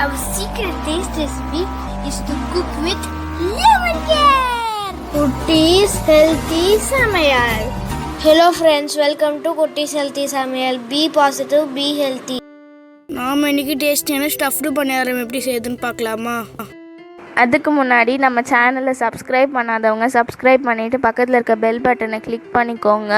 Our secret taste recipe is to cook with lemon care. Kutties Healthy Samayal. Hello friends, welcome to Kutties Healthy Samayal. Be positive, be healthy. நாம் இன்றைக்கி டேஸ்டியான stuffed பணியாரம் எப்படி செய்யுதுன்னு பார்க்கலாமா? அதுக்கு முன்னாடி நம்ம சேனலை சப்ஸ்கிரைப் பண்ணாதவங்க சப்ஸ்கிரைப் பண்ணிவிட்டு பக்கத்தில் இருக்க பெல் பட்டனை கிளிக் பண்ணிக்கோங்க.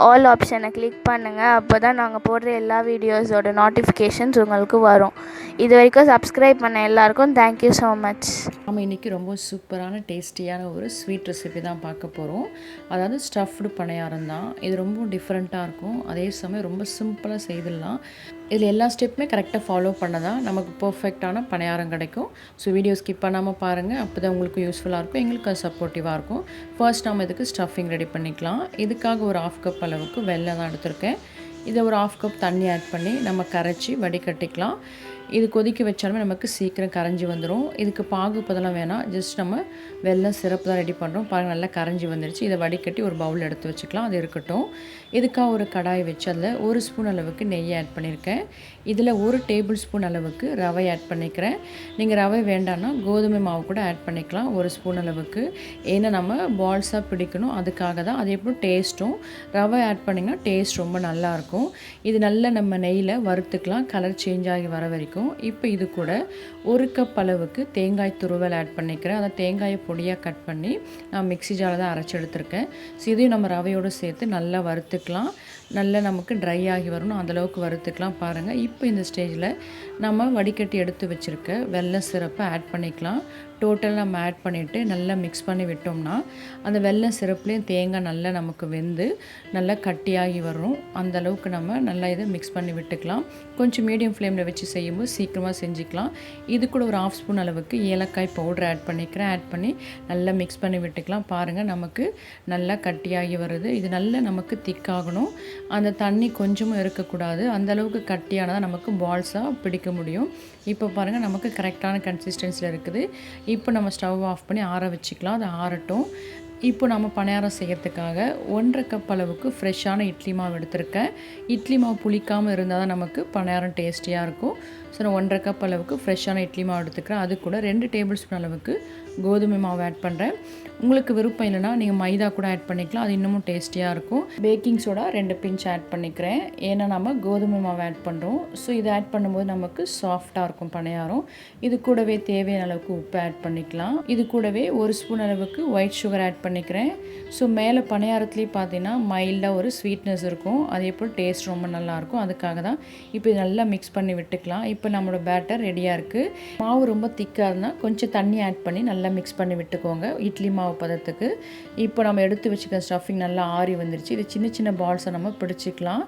ஆல் ஆப்ஷனை கிளிக் பண்ணுங்கள். அப்போ தான் நாங்கள் போடுற எல்லா வீடியோஸோட நோட்டிஃபிகேஷன்ஸ் உங்களுக்கு வரும். இது வரைக்கும் சப்ஸ்கிரைப் பண்ண எல்லாருக்கும் தேங்க்யூ ஸோ மச். நம்ம இன்றைக்கி ரொம்ப சூப்பரான டேஸ்டியான ஒரு ஸ்வீட் ரெசிபி தான் பார்க்க போகிறோம். அதாவது ஸ்டஃப்டு பணியாரம் தான். இது ரொம்ப டிஃப்ரெண்ட்டாக இருக்கும். அதே சமயம் ரொம்ப சிம்பிளாக செய்திடலாம். இதில் எல்லா ஸ்டெப்புமே கரெக்டாக ஃபாலோ பண்ண தான் நமக்கு பர்ஃபெக்டான பணியாரம் கிடைக்கும். ஸோ வீடியோ ஸ்கிப் பண்ணாமல் பாருங்கள். அப்போ தான் உங்களுக்கு யூஸ்ஃபுல்லாக இருக்கும், எங்களுக்கு அது சப்போர்ட்டிவாக இருக்கும். ஃபர்ஸ்ட் நம்ம இதுக்கு ஸ்டஃபிங் ரெடி பண்ணிக்கலாம். இதுக்காக ஒரு 1/2 கப் அளவுக்கு வெல்லம் தான் எடுத்திருக்கேன். இதை ஒரு 1/2 கப் தண்ணி ஆட் பண்ணி நம்ம கரைச்சி வடிகட்டிக்கலாம். இது கொதிக்க வச்சாலுமே நமக்கு சீக்கிரம் கரைஞ்சி வந்துடும். இதுக்கு பாகு பதெல்லாம் வேணாம், ஜஸ்ட் நம்ம வெல்லம் சிரப்பு தான் ரெடி பண்ணுறோம். பாருங்கள், நல்லா கரைஞ்சி வந்துருச்சு. இதை வடிகட்டி ஒரு பவுல் எடுத்து வச்சுக்கலாம். அது இருக்கட்டும். இதுக்காக ஒரு கடாய் வச்சு அதில் 1 ஸ்பூன் அளவுக்கு நெய் ஆட் பண்ணியிருக்கேன். இதில் 1 டேபிள் ஸ்பூன் அளவுக்கு ரவை ஆட் பண்ணிக்கிறேன். நீங்கள் ரவை வேண்டான்னா கோதுமை மாவு கூட ஆட் பண்ணிக்கலாம் 1 ஸ்பூன் அளவுக்கு. ஏன்னா நம்ம பால்ஸாக பிடிக்கணும், அதுக்காக தான். அது எப்படி டேஸ்ட்டும் ரவை ஆட் பண்ணிங்கன்னா டேஸ்ட் ரொம்ப நல்லாயிருக்கும். இது நல்லா நம்ம நெய்யில் வறுத்துக்கலாம், கலர் சேஞ்ச் ஆகி வர வரைக்கும். இப்போ இது கூட 1 கப் அளவுக்கு தேங்காய் துருவல் ஆட் பண்ணிக்கிறேன். அதை தேங்காயை பொடியாக கட் பண்ணி நான் மிக்ஸி ஜாரில் தான் அரைச்சி எடுத்திருக்கேன். ஸோ இதையும் நம்ம ரவையோடு சேர்த்து நல்லா வறுத்துக்கலாம். நல்லா நமக்கு ட்ரை ஆகி வரணும், அந்தளவுக்கு வறுத்துக்கலாம். பாருங்கள், இப்போ இந்த ஸ்டேஜில் நம்ம வடிகட்டி எடுத்து வச்சுருக்க வெல்லம் சிரப்பை ஆட் பண்ணிக்கலாம். டோட்டலாக நம்ம ஆட் பண்ணிவிட்டு நல்லா மிக்ஸ் பண்ணி விட்டோம்னா அந்த வெல்லம் சிரப்புலேயும் தேங்காய் நல்லா நமக்கு வெந்து நல்லா கட்டியாகி வரும். அந்தளவுக்கு நம்ம நல்லா இதை மிக்ஸ் பண்ணி விட்டுக்கலாம். கொஞ்சம் மீடியம் ஃப்ளேமில் வச்சு செய்யும்போது சீக்கிரமாக செஞ்சுக்கலாம். இது கூட ஒரு 1/2 ஸ்பூன் அளவுக்கு ஏலக்காய் பவுடர் ஆட் பண்ணிக்கிறேன். ஆட் பண்ணி நல்லா மிக்ஸ் பண்ணி விட்டுக்கலாம். பாருங்கள், நமக்கு நல்லா கட்டியாகி வருது. இது நல்லா நமக்கு திக்காகணும். அந்த தண்ணி கொஞ்சமும் இருக்கக்கூடாது. அந்தளவுக்கு கட்டியானதான் நமக்கு பால்ஸாக பிடிக்க முடியும். இப்போ பாருங்கள், நமக்கு கரெக்டான கன்சிஸ்டன்சியில் இருக்குது. இப்போ நம்ம ஸ்டவ் ஆஃப் பண்ணி ஆற வச்சுக்கலாம். அது ஆறட்டும். இப்போ நம்ம பணியாரம் செய்கிறதுக்காக 1/2 கப் அளவுக்கு ஃப்ரெஷ்ஷான இட்லி மாவு எடுத்திருக்கேன். இட்லி மாவு புளிக்காமல் இருந்தால் தான் நமக்கு பணியாரம் டேஸ்டியாக இருக்கும். ஸோ நான் 1/2 கப் அளவுக்கு ஃப்ரெஷ்ஷான இட்லி மாவு எடுத்துக்கிறேன். அது கூட 2 டேபிள் ஸ்பூன் அளவுக்கு கோதுமை மாவு ஆட் பண்ணுறேன். உங்களுக்கு விருப்பம் இல்லைனா நீங்கள் மைதா கூட ஆட் பண்ணிக்கலாம், அது இன்னமும் டேஸ்டியாக இருக்கும். பேக்கிங் சோடா 2 பிஞ்ச் ஆட் பண்ணிக்கிறேன், ஏன்னா நம்ம கோதுமை மாவு ஆட் பண்ணுறோம். ஸோ இதை ஆட் பண்ணும்போது நமக்கு சாஃப்டாக இருக்கும் பணியாரம். இது கூடவே தேவையான அளவுக்கு உப்பு ஆட் பண்ணிக்கலாம். இது கூடவே 1 ஸ்பூன் அளவுக்கு ஒயிட் சுகர் ஆட் பண்ணிக்கிறேன். ஸோ மேலே பணியாரத்துலேயே பார்த்தீங்கன்னா மைல்டாக ஒரு ஸ்வீட்னஸ் இருக்கும், அதே போல் டேஸ்ட் ரொம்ப நல்லாயிருக்கும். அதுக்காக தான் இப்போ இது நல்லா மிக்ஸ் பண்ணி விட்டுக்கலாம். இப்போ நம்மளோட பேட்டர் ரெடியாக இருக்குது. மாவு ரொம்ப திக்காக இருந்தால் கொஞ்சம் தண்ணி ஆட் பண்ணி நல்லா மிக்ஸ் பண்ணி விட்டுக்கோங்க இட்லி மாவு பதத்துக்கு. இப்போ நம்ம எடுத்து வச்சுக்க ஸ்டஃபிங் நல்லா ஆறி வந்துருச்சு. இது சின்ன சின்ன பால்ஸை நம்ம பிடிச்சிக்கலாம்.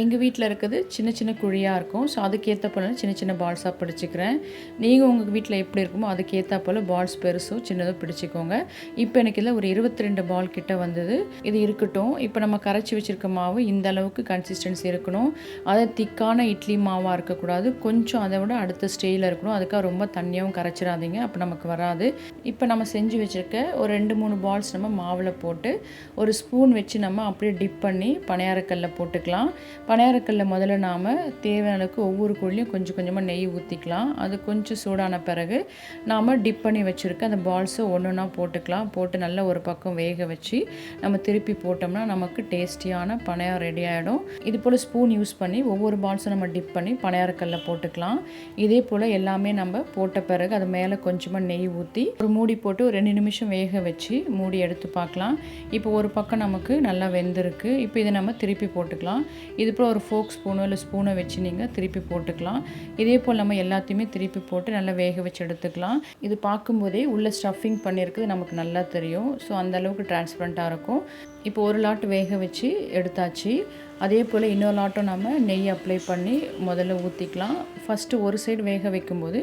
எங்கள் வீட்டில் இருக்குது சின்ன சின்ன குழியாக இருக்கும். ஸோ அதுக்கேற்ற போல் சின்ன சின்ன பால்ஸாக பிடிச்சிக்கிறேன். நீங்கள் உங்கள் வீட்டில் எப்படி இருக்குமோ அதுக்கேற்ற போல் பால்ஸ் பெருசோ சின்னதோ பிடிச்சிக்கோங்க. இப்போ எனக்கு இதில் ஒரு 22 பால் கிட்ட வந்தது. இது இருக்கட்டும். இப்போ நம்ம கரைச்சி வச்சுருக்க மாவு இந்த அளவுக்கு கன்சிஸ்டன்சி இருக்கணும். அதை திக்கான இட்லி மாவாக இருக்கக்கூடாது, கொஞ்சம் அதை விட அடுத்த ஸ்டேஜில் இருக்கணும். அதுக்காக ரொம்ப தண்ணியாகவும் கரைச்சிடாதீங்க, அப்போ நமக்கு வராது. இப்போ நம்ம செஞ்சு வச்சுருக்க ஒரு 2-3 பால்ஸ் நம்ம மாவில் போட்டு ஒரு ஸ்பூன் வச்சு நம்ம அப்படியே டிப் பண்ணி பணியாரக்கல்லில் போட்டுக்கலாம். பணியாரக்கல்ல முதல்ல நாம் தேவையான அளவுக்கு ஒவ்வொரு குழியும் கொஞ்சம் கொஞ்சமாக நெய் ஊற்றிக்கலாம். அது கொஞ்சம் சூடான பிறகு நாம் டிப் பண்ணி வச்சுருக்க அந்த பால்ஸை ஒன்றா போட்டுக்கலாம். போட்டு நல்லா ஒரு பக்கம் வேக வச்சு நம்ம திருப்பி போட்டோம்னா நமக்கு டேஸ்டியான பணியாரம் ரெடி ஆகிடும். இது போல் ஸ்பூன் யூஸ் பண்ணி ஒவ்வொரு பால்ஸும் நம்ம டிப் பண்ணி பணியாரக்கல்ல போட்டுக்கலாம். இதே போல் எல்லாமே நம்ம போட்ட பிறகு அது மேலே கொஞ்சமாக நெய் ஊற்றி ஒரு மூடி போட்டு ஒரு 2 நிமிஷம் வேக வச்சு மூடி எடுத்து பார்க்கலாம். இப்போ ஒரு பக்கம் நமக்கு நல்லா வெந்திருக்கு. இப்போ இதை நம்ம திருப்பி போட்டுக்கலாம். இது போல் ஒரு ஃபோக் ஸ்பூனோ இல்லை ஸ்பூனை வச்சு நீங்கள் திருப்பி போட்டுக்கலாம். இதே போல் நம்ம எல்லாத்தையுமே திருப்பி போட்டு நல்லா வேக வச்சு எடுத்துக்கலாம். இது பார்க்கும்போதே உள்ள ஸ்டஃபிங் பண்ணியிருக்குது நமக்கு நல்லா தெரியும். ஸோ அந்தளவுக்கு டிரான்ஸ்பரண்ட்டாக இருக்கும். இப்போ ஒரு லாட் வேக வச்சு எடுத்தாச்சு. அதே போல் இன்னொரு லாட்டம் நம்ம நெய் அப்ளை பண்ணி முதல்ல ஊற்றிக்கலாம். ஃபஸ்ட்டு ஒரு சைடு வேக வைக்கும்போது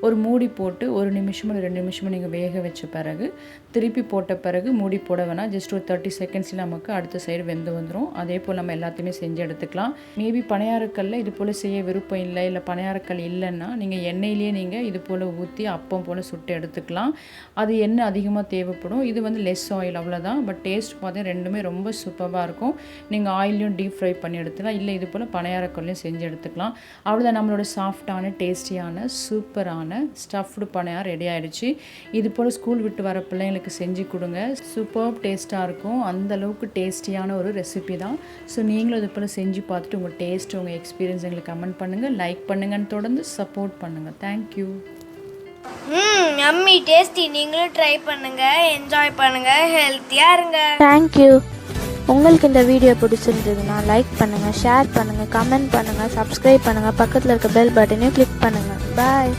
ஒரு மூடி போட்டு 1 நிமிஷமோ 2 நிமிஷமோ நீங்கள் வேக வச்ச பிறகு திருப்பி போட்ட பிறகு மூடி போட வேணாம். ஜஸ்ட் ஒரு 30 செகண்ட்ஸில் நமக்கு அடுத்த சைடு வெந்து வந்துடும். அதே போல் நம்ம எல்லாத்தையுமே செஞ்சு எடுத்துக்கலாம். மேபி பணியாரக்கல்ல இது போல் செய்ய விருப்பம் இல்லை பணியாரக்கல் இல்லைன்னா நீங்கள் எண்ணெயிலேயே நீங்கள் இது போல் ஊற்றி அப்பம் போல் சுட்டு எடுத்துக்கலாம். அது எண்ணெய் அதிகமாக தேவைப்படும். இது வந்து லெஸ் ஆயில், அவ்வளோதான். பட் டேஸ்ட் பார்த்தீங்கன்னா ரெண்டுமே ரொம்ப சூப்பராக இருக்கும். நீங்கள் ஆயிலையும் டீப் ஃப்ரை ஃப்ரை பண்ணி எடுத்துக்கலாம், இல்லை இது போல் பணியாரக்கல்லையும் செஞ்சு எடுத்துக்கலாம். அவ்வளோதான், நம்மளோட சாஃப்டான டேஸ்டியான சூப்பரான ஸ்டஃப்டு பணியாரம் ரெடி ஆகிடுச்சு. இது போல் ஸ்கூல் விட்டு வர பிள்ளைங்களுக்கு செஞ்சு கொடுங்க, சூப்பர் டேஸ்ட்டாக இருக்கும். அந்தளவுக்கு டேஸ்டியான ஒரு ரெசிபி தான். ஸோ நீங்களும் இது போல் செஞ்சு பார்த்துட்டு உங்கள் டேஸ்ட், உங்கள் எக்ஸ்பீரியன்ஸ் எங்களுக்கு கமெண்ட் பண்ணுங்கள், லைக் பண்ணுங்கன்னு தொடர்ந்து சப்போர்ட் பண்ணுங்கள். தேங்க்யூ. Yummy tasty. நீங்களும் ட்ரை பண்ணுங்க, என்ஜாய் பண்ணுங்க, ஹெல்த்தியா இருங்க. தேங்க்யூ. உங்களுக்கு இந்த வீடியோ பிடிச்சிருந்ததுன்னா லைக் பண்ணுங்கள், ஷேர் பண்ணுங்கள், கமெண்ட் பண்ணுங்கள், சப்ஸ்கிரைப் பண்ணுங்கள், பக்கத்தில் இருக்க பெல் பட்டனையும் கிளிக் பண்ணுங்கள். பாய்.